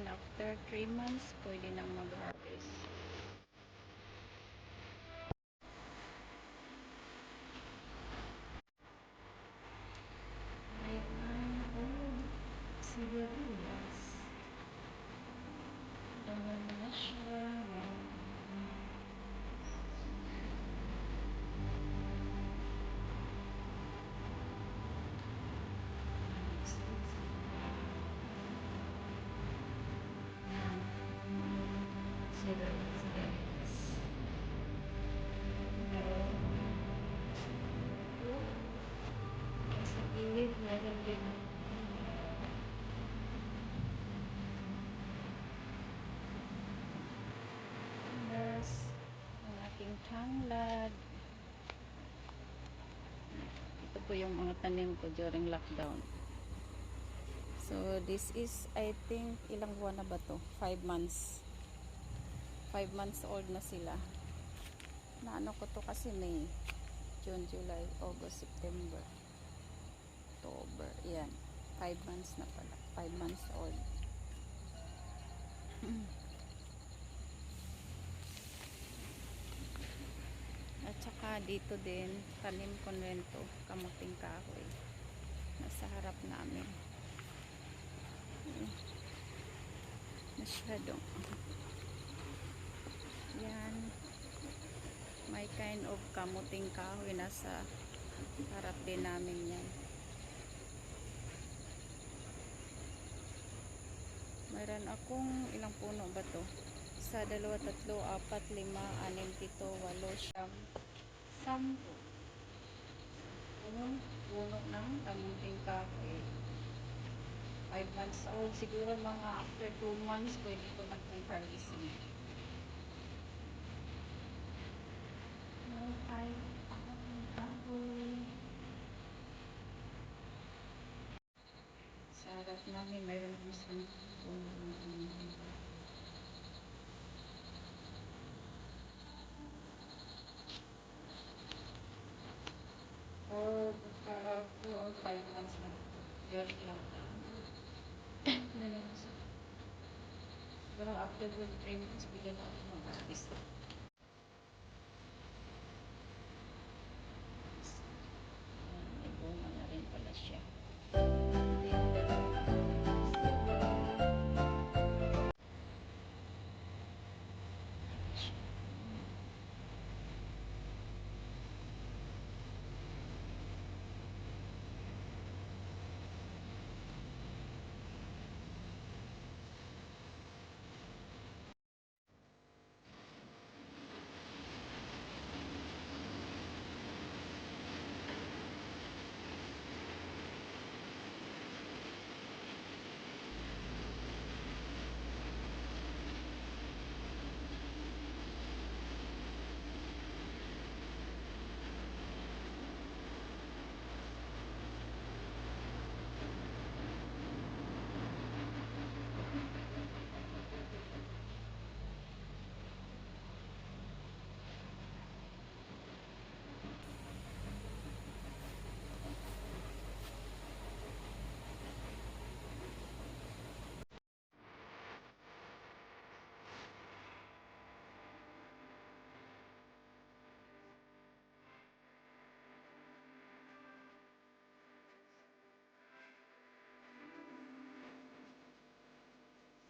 namin after 3 months, pwede nang mag-harvest. Sigarilyas. Daman na siya. Sigarilyas. Sa gilid, meron din ang aking tanglad. Ito po yung mga tanim ko during lockdown. So this is, I think, ilang buwan na ba to? 5 months. 5 months old na sila. Naano ko to kasi May, June, July, August, September, October. Yan. 5 months na pala. 5 months old. At saka dito din, tanim ko rin to, kamuting kahoy. Nasa harap namin. Masyadong. Yan. May kind of kamuting kahoy nasa harap din namin yan. Mayroon akong ilang puno ba to? Sa 2, 3, 4, 5, 6, 7, 8, 10. Puno ng kamuting kahoy. 5 months old. Siguro mga after 2 months, pwede ko na kong harvestin. Sa harap namin, mayroon isang puno ng kamuting kahoy. Or 5 months na ito. Very long time. Siguro after 3 months, bigyan ako mag-harvest.